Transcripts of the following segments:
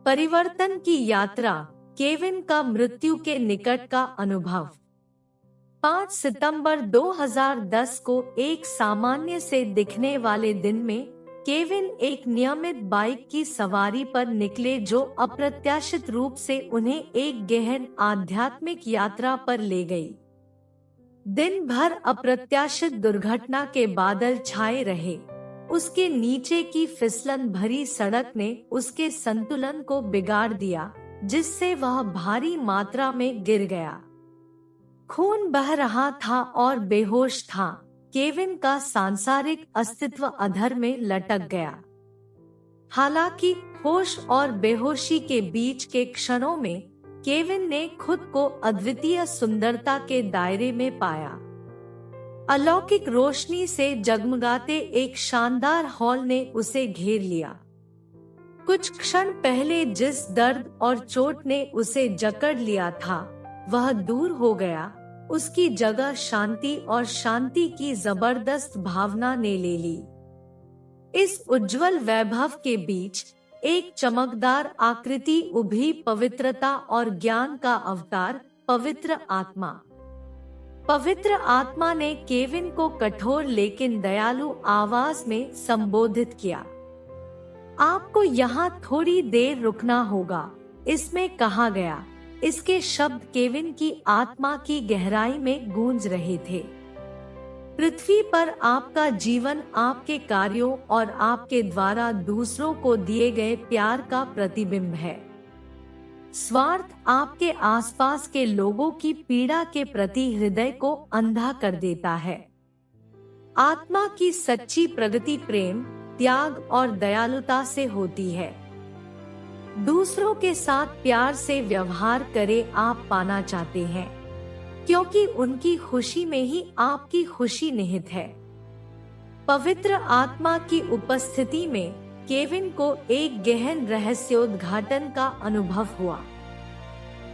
परिवर्तन की यात्रा, केविन का मृत्यु के निकट का अनुभव। 5 सितंबर 2010 को एक सामान्य से दिखने वाले दिन में केविन एक नियमित बाइक की सवारी पर निकले, जो अप्रत्याशित रूप से उन्हें एक गहन आध्यात्मिक यात्रा पर ले गई। दिन भर अप्रत्याशित दुर्घटना के बादल छाए रहे। उसके नीचे की फिसलन भरी सड़क ने उसके संतुलन को बिगाड़ दिया, जिससे वह भारी मात्रा में गिर गया। खून बह रहा था और बेहोश था। केविन का सांसारिक अस्तित्व अधर में लटक गया। हालांकि होश और बेहोशी के बीच के क्षणों में केविन ने खुद को अद्वितीय सुंदरता के दायरे में पाया। अलौकिक रोशनी से जगमगाते एक शानदार हॉल ने उसे घेर लिया। कुछ क्षण पहले जिस दर्द और चोट ने उसे जकड़ लिया था, वह दूर हो गया। उसकी जगह शांति और शांति की जबरदस्त भावना ने ले ली। इस उज्जवल वैभव के बीच एक चमकदार आकृति उभरी, पवित्रता और ज्ञान का अवतार, पवित्र आत्मा। पवित्र आत्मा ने केविन को कठोर लेकिन दयालु आवाज में संबोधित किया। आपको यहाँ थोड़ी देर रुकना होगा, इसमें कहा गया। इसके शब्द केविन की आत्मा की गहराई में गूंज रहे थे। पृथ्वी पर आपका जीवन आपके कार्यों और आपके द्वारा दूसरों को दिए गए प्यार का प्रतिबिंब है। स्वार्थ आपके आसपास के लोगों की पीड़ा के प्रति हृदय को अंधा कर देता है। आत्मा की सच्ची प्रगति प्रेम, त्याग और दयालुता से होती है। दूसरों के साथ प्यार से व्यवहार करें। आप पाना चाहते हैं, क्योंकि उनकी खुशी में ही आपकी खुशी निहित है। पवित्र आत्मा की उपस्थिति में केविन को एक गहन रहस्योद्घाटन का अनुभव हुआ।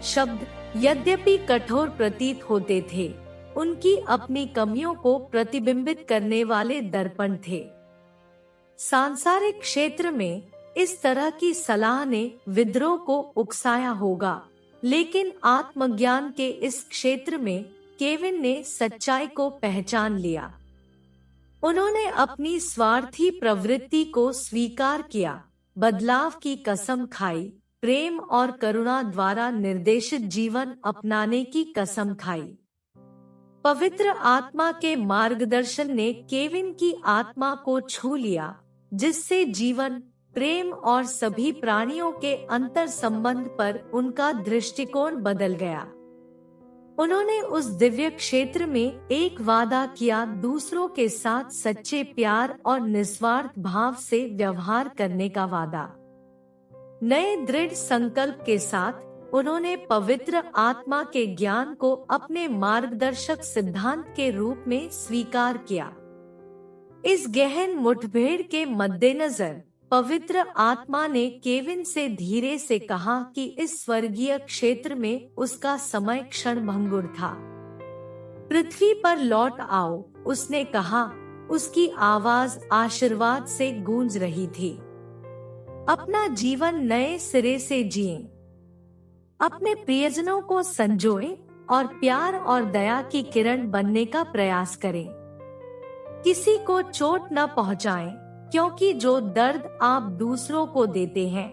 शब्द यद्यपि कठोर प्रतीत होते थे, उनकी अपनी कमियों को प्रतिबिंबित करने वाले दर्पण थे। सांसारिक क्षेत्र में इस तरह की सलाह ने विद्रोह को उकसाया होगा, लेकिन आत्मज्ञान के इस क्षेत्र में केविन ने सच्चाई को पहचान लिया। उन्होंने अपनी स्वार्थी प्रवृत्ति को स्वीकार किया, बदलाव की कसम खाई, प्रेम और करुणा द्वारा निर्देशित जीवन अपनाने की कसम खाई। पवित्र आत्मा के मार्गदर्शन ने केविन की आत्मा को छू लिया, जिससे जीवन, प्रेम और सभी प्राणियों के अंतर संबंध पर उनका दृष्टिकोण बदल गया। उन्होंने उस दिव्य क्षेत्र में एक वादा किया, दूसरों के साथ सच्चे प्यार और निस्वार्थ भाव से व्यवहार करने का वादा। नए दृढ़ संकल्प के साथ उन्होंने पवित्र आत्मा के ज्ञान को अपने मार्गदर्शक सिद्धांत के रूप में स्वीकार किया। इस गहन मुठभेड़ के मद्देनजर पवित्र आत्मा ने केविन से धीरे से कहा कि इस स्वर्गीय क्षेत्र में उसका समय क्षणभंगुर था। पृथ्वी पर लौट आओ, उसने कहा। उसकी आवाज आशीर्वाद से गूंज रही थी। अपना जीवन नए सिरे से जिएं, अपने प्रियजनों को संजोएं और प्यार और दया की किरण बनने का प्रयास करें। किसी को चोट न पहुंचाएं, क्योंकि जो दर्द आप दूसरों को देते हैं,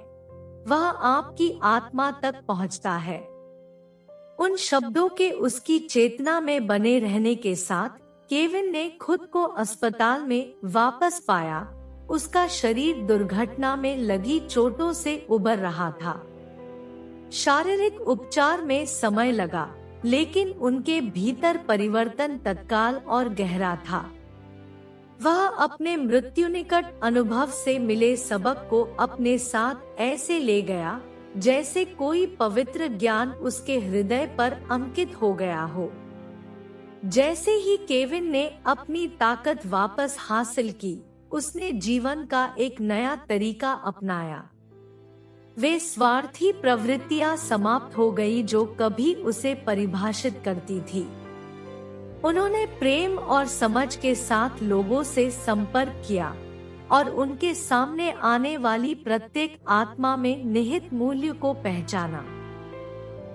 वह आपकी आत्मा तक पहुंचता है। उन शब्दों के उसकी चेतना में बने रहने के साथ केविन ने खुद को अस्पताल में वापस पाया। उसका शरीर दुर्घटना में लगी चोटों से उबर रहा था। शारीरिक उपचार में समय लगा, लेकिन उनके भीतर परिवर्तन तत्काल और गहरा था। वह अपने मृत्यु निकट अनुभव से मिले सबक को अपने साथ ऐसे ले गया, जैसे कोई पवित्र ज्ञान उसके हृदय पर अंकित हो गया हो। जैसे ही केविन ने अपनी ताकत वापस हासिल की, उसने जीवन का एक नया तरीका अपनाया। वे स्वार्थी प्रवृत्तियां समाप्त हो गई जो कभी उसे परिभाषित करती थी। उन्होंने प्रेम और समझ के साथ लोगों से संपर्क किया, और उनके सामने आने वाली प्रत्येक आत्मा में निहित मूल्य को पहचाना।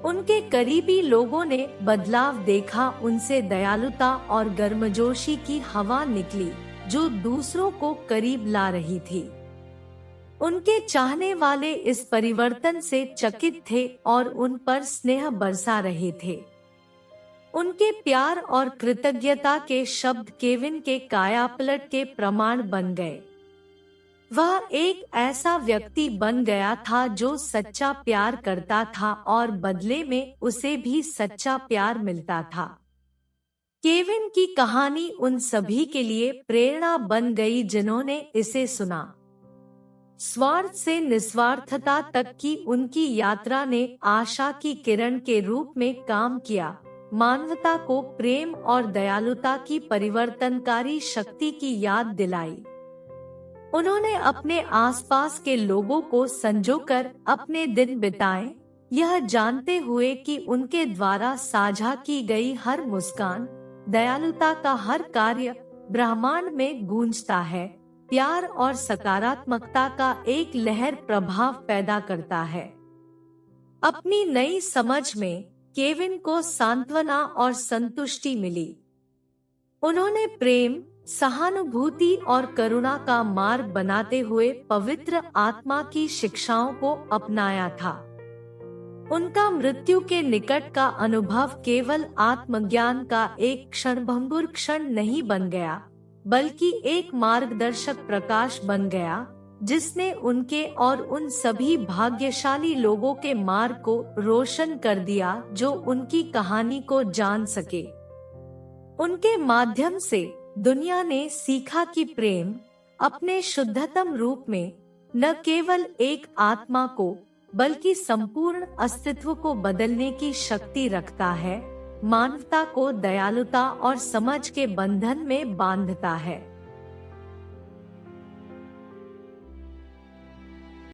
उनके करीबी लोगों ने बदलाव देखा, उनसे दयालुता और गर्मजोशी की हवा निकली जो दूसरों को करीब ला रही थी। उनके चाहने वाले इस परिवर्तन से चकित थे और उन पर स्नेह बरसा रहे थे। उनके प्यार और कृतज्ञता के शब्द केविन के कायापलट के प्रमाण बन गए। वह एक ऐसा व्यक्ति बन गया था जो सच्चा प्यार करता था और बदले में उसे भी सच्चा प्यार मिलता था। केविन की कहानी उन सभी के लिए प्रेरणा बन गई जिन्होंने इसे सुना। स्वार्थ से निस्वार्थता तक की उनकी यात्रा ने आशा की किरण के रूप में काम किया, मानवता को प्रेम और दयालुता की परिवर्तनकारी शक्ति की याद दिलाई। उन्होंने अपने आसपास के लोगों को संजोकर अपने दिन बिताए, यह जानते हुए कि उनके द्वारा साझा की गई हर मुस्कान, दयालुता का हर कार्य ब्रह्मांड में गूंजता है, प्यार और सकारात्मकता का एक लहर प्रभाव पैदा करता है। अपनी नई समझ में केविन को सांत्वना और संतुष्टि मिली। उन्होंने प्रेम, सहानुभूति और करुणा का मार्ग बनाते हुए पवित्र आत्मा की शिक्षाओं को अपनाया था। उनका मृत्यु के निकट का अनुभव केवल आत्मज्ञान का एक क्षणभंगुर क्षण नहीं बन गया, बल्कि एक मार्गदर्शक प्रकाश बन गया जिसने उनके और उन सभी भाग्यशाली लोगों के मार्ग को रोशन कर दिया जो उनकी कहानी को जान सके। उनके माध्यम से दुनिया ने सीखा कि प्रेम अपने शुद्धतम रूप में न केवल एक आत्मा को बल्कि संपूर्ण अस्तित्व को बदलने की शक्ति रखता है, मानवता को दयालुता और समझ के बंधन में बांधता है।